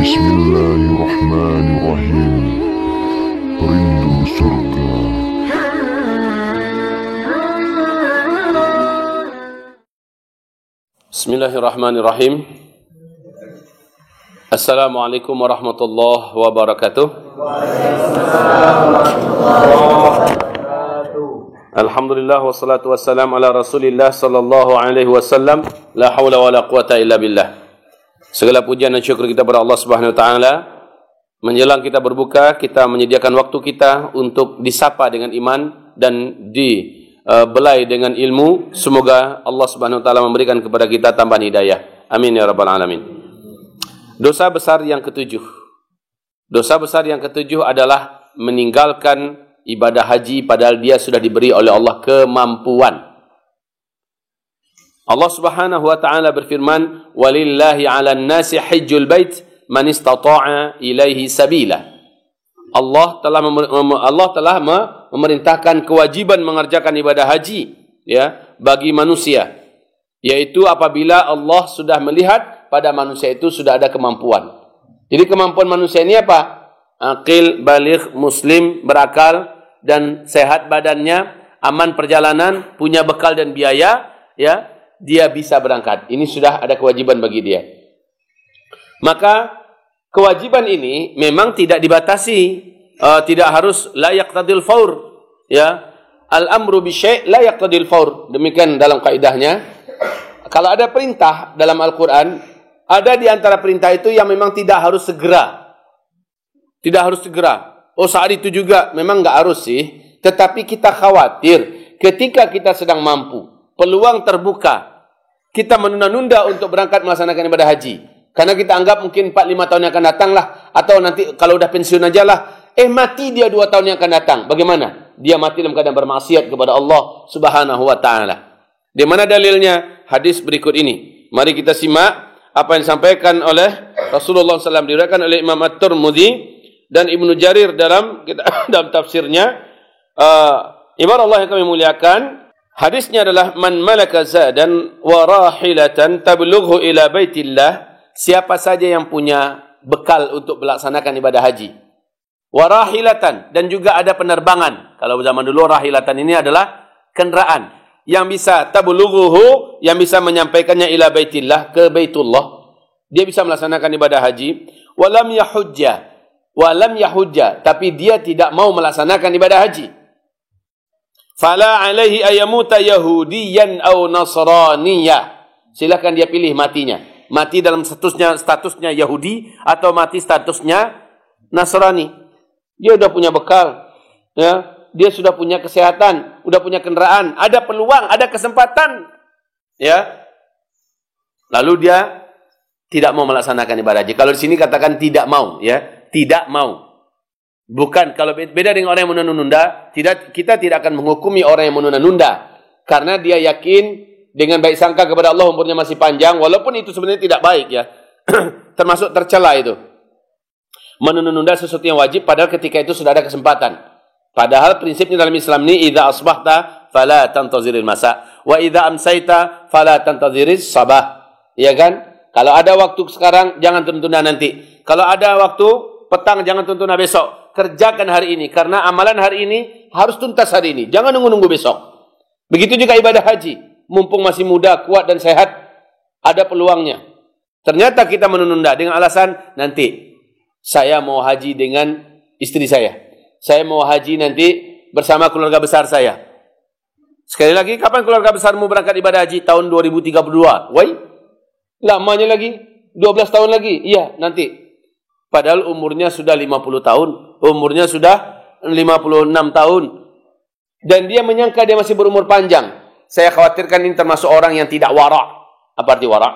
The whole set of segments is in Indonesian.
Bismillahirrahmanirrahim. Rindu surga. Bismillahirrahmanirrahim. Assalamualaikum warahmatullahi wabarakatuh. Alhamdulillah wassalatu wassalamu ala Rasulillah sallallahu alaihi wasallam. La haula wala quwata illa billah. Segala pujian dan syukur kita kepada Allah Subhanahu wa taala. Menjelang kita berbuka, kita menyediakan waktu kita untuk disapa dengan iman dan dibelai dengan ilmu. Semoga Allah Subhanahu wa taala memberikan kepada kita tambahan hidayah. Amin ya rabbal alamin. Dosa besar yang ketujuh. Dosa besar yang ketujuh adalah meninggalkan ibadah haji padahal dia sudah diberi oleh Allah kemampuan. Allah Subhanahu wa taala berfirman, "Walillahi 'alan nasi hajjul bait man istata'a ilaihi sabila." Allah telah memerintahkan kewajiban mengerjakan ibadah haji ya bagi manusia, yaitu apabila Allah sudah melihat pada manusia itu sudah ada kemampuan. Jadi kemampuan manusia ini apa? Aqil, baligh, muslim, berakal dan sehat badannya, aman perjalanan, punya bekal dan biaya, ya, dia bisa berangkat. Ini sudah ada kewajiban bagi dia. Maka kewajiban ini memang tidak dibatasi, tidak harus la yaqtadil faur, ya. Al-amru bi syai' la yaqtadil faur. Demikian dalam kaidahnya. Kalau ada perintah dalam Al-Qur'an, ada di antara perintah itu yang memang tidak harus segera. Tidak harus segera. Oh, saat itu juga memang enggak harus sih, tetapi kita khawatir ketika kita sedang mampu, peluang terbuka, kita menunda-nunda untuk berangkat melaksanakan ibadah haji. Karena kita anggap mungkin 4-5 tahun yang akan datang lah. Atau nanti kalau udah pensiun aja lah. Mati dia 2 tahun yang akan datang. Bagaimana? Dia mati dalam keadaan bermaksiat kepada Allah Subhanahu wa ta'ala. Di mana dalilnya? Hadis berikut ini. Mari kita simak apa yang disampaikan oleh Rasulullah SAW. Diriwayatkan oleh Imam At-Tirmidzi dan Ibnu Jarir dalam tafsirnya. Ibarat Allah yang kami muliakan. Hadisnya adalah man malaka zadan wa rahilatan tablughu ila baitillah. Siapa saja yang punya bekal untuk melaksanakan ibadah haji. Wa rahilatan, dan juga ada penerbangan. Kalau zaman dulu rahilatan ini adalah kendaraan yang bisa tablughuhu, yang bisa menyampaikannya ila baitillah, ke Baitullah. Dia bisa melaksanakan ibadah haji. Walam yahujja, tapi dia tidak mau melaksanakan ibadah haji. Fala alaihi ayamuta yahudiyan aw nasraniyah. Silakan dia pilih matinya. Mati dalam statusnya Yahudi atau mati statusnya Nasrani. Dia sudah punya bekal, ya. Dia sudah punya kesehatan, sudah punya kendaraan, ada peluang, ada kesempatan, ya. Lalu dia tidak mau melaksanakan ibadah haji. Kalau di sini katakan tidak mau, ya. Tidak mau. Bukan, kalau beda dengan orang yang menunda-nunda, kita tidak akan menghukumi orang yang menunda-nunda. Karena dia yakin dengan baik sangka kepada Allah, umurnya masih panjang, walaupun itu sebenarnya tidak baik, ya. Termasuk tercela itu. Menunda-nunda sesuatu yang wajib, padahal ketika itu sudah ada kesempatan. Padahal prinsipnya dalam Islam ini, idza asbahta fala tantaziril masa, wa idza amsayta fala tantazirish sabah. Ya kan? Kalau ada waktu sekarang, jangan tunda nanti. Kalau ada waktu petang, jangan tunda besok. Kerjakan hari ini, karena amalan hari ini harus tuntas hari ini. Jangan nunggu-nunggu besok. Begitu juga ibadah haji. Mumpung masih muda, kuat dan sehat, ada peluangnya. Ternyata kita menunda dengan alasan, nanti saya mau haji dengan istri saya. Saya mau haji nanti bersama keluarga besar saya. Sekali lagi, kapan keluarga besarmu berangkat ibadah haji? Tahun 2032. Woi, lamanya lagi, 12 tahun lagi. Iya, nanti. Padahal umurnya sudah 50 tahun. Umurnya sudah 56 tahun. Dan dia menyangka dia masih berumur panjang. Saya khawatirkan ini termasuk orang yang tidak wara'. Apa arti wara'?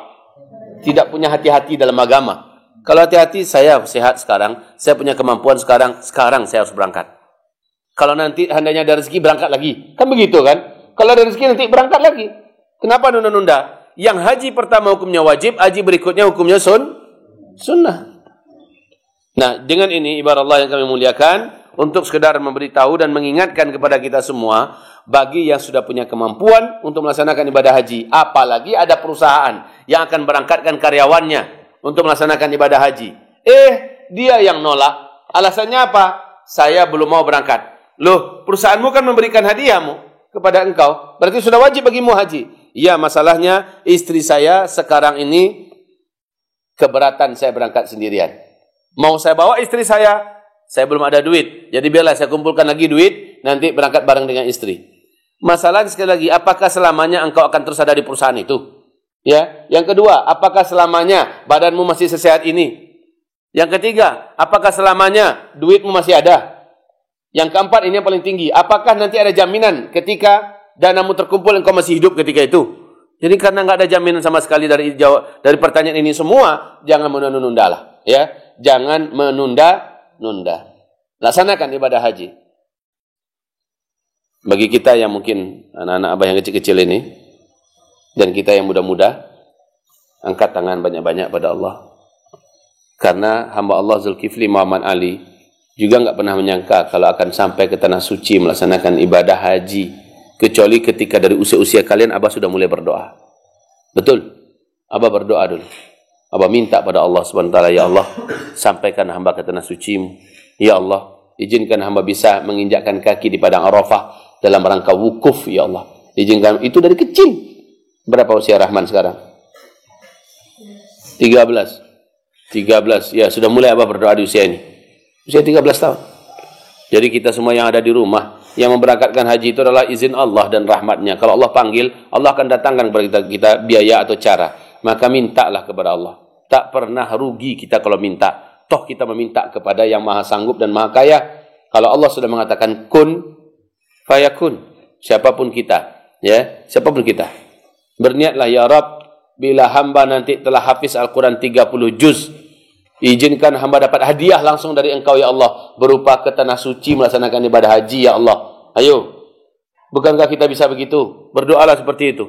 Tidak punya hati-hati dalam agama. Kalau hati-hati, saya sehat sekarang. Saya punya kemampuan sekarang saya harus berangkat. Kalau nanti handanya ada rezeki, berangkat lagi. Kan begitu kan? Kalau ada rezeki, nanti berangkat lagi. Kenapa nunda-nunda? Yang haji pertama hukumnya wajib, haji berikutnya hukumnya sunnah. Nah, dengan ini ibarat Allah yang kami muliakan, untuk sekedar memberitahu dan mengingatkan kepada kita semua, bagi yang sudah punya kemampuan untuk melaksanakan ibadah haji, apalagi ada perusahaan yang akan berangkatkan karyawannya untuk melaksanakan ibadah haji. Dia yang nolak. Alasannya apa? Saya belum mau berangkat. Loh, perusahaanmu kan memberikan hadiahmu kepada engkau. Berarti sudah wajib bagimu haji. Iya, masalahnya istri saya sekarang ini keberatan saya berangkat sendirian. Mau saya bawa istri saya belum ada duit. Jadi biarlah saya kumpulkan lagi duit, nanti berangkat bareng dengan istri. Masalahnya sekali lagi, apakah selamanya engkau akan terus ada di perusahaan itu? Ya. Yang kedua, apakah selamanya badanmu masih sesehat ini? Yang ketiga, apakah selamanya duitmu masih ada? Yang keempat, ini yang paling tinggi, apakah nanti ada jaminan ketika danamu terkumpul engkau masih hidup ketika itu? Jadi karena nggak ada jaminan sama sekali dari pertanyaan ini semua, jangan menunda-nunda lah, ya. Jangan menunda-nunda. Laksanakan ibadah haji. Bagi kita yang mungkin anak-anak abah yang kecil-kecil ini dan kita yang muda-muda, angkat tangan banyak-banyak pada Allah. Karena hamba Allah Zulkifli Muhammad Ali juga nggak pernah menyangka kalau akan sampai ke tanah suci melaksanakan ibadah haji. Kecuali ketika dari usia-usia kalian, Abah sudah mulai berdoa. Betul? Abah berdoa dulu. Abah minta pada Allah SWT, ya Allah, sampaikan hamba ke tanah suci-Mu. Ya Allah, izinkan hamba bisa menginjakkan kaki di padang Arafah dalam rangka wukuf, ya Allah. Izinkan, itu dari kecil. Berapa usia Rahman sekarang? 13. Ya, sudah mulai Abah berdoa di usia ini. Usia 13 tahun. Jadi kita semua yang ada di rumah, yang memberangkatkan haji itu adalah izin Allah dan rahmatnya. Kalau Allah panggil, Allah akan datangkan kepada kita biaya atau cara. Maka mintalah kepada Allah. Tak pernah rugi kita kalau minta. Toh kita meminta kepada yang maha sanggup dan maha kaya. Kalau Allah sudah mengatakan kun, fayakun. Siapapun kita. Ya, siapapun kita. Berniatlah, ya Rabb, bila hamba nanti telah hafiz Al-Quran 30 juz, izinkan hamba dapat hadiah langsung dari engkau, ya Allah, berupa ke tanah suci melaksanakan ibadah haji, ya Allah. Ayo, bukankah kita bisa begitu? Berdoalah seperti itu.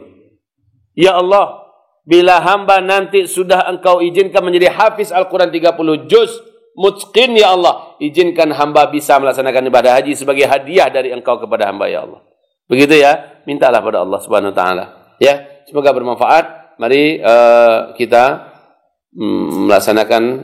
Ya Allah, bila hamba nanti sudah engkau izinkan menjadi hafiz Al-Quran 30 juz, mutqin, ya Allah, izinkan hamba bisa melaksanakan ibadah haji sebagai hadiah dari engkau kepada hamba, ya Allah. Begitu ya, mintalah pada Allah Subhanahu Wa Taala. Ya, semoga bermanfaat. Mari kita melaksanakan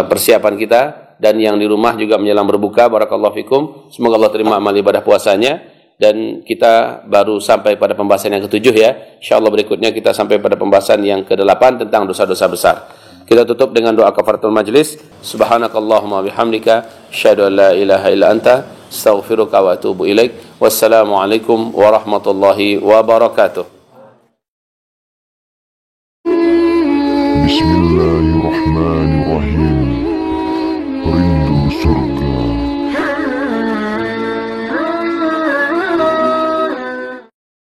persiapan kita, dan yang di rumah juga menjelang berbuka. Barakallahu fikum. Semoga Allah terima amal ibadah puasanya, dan kita baru sampai pada pembahasan yang ke-7 ya. Insyaallah berikutnya kita sampai pada pembahasan yang ke-8 tentang dosa-dosa besar. Kita tutup dengan doa kafaratul majlis. Subhanakallahumma bihamdika asyhadu an la ilaha illa anta astaghfiruka wa atubu ilaik. Wassalamualaikum warahmatullahi wabarakatuh. Bismillahirrahmanirrahim. Rindu surga.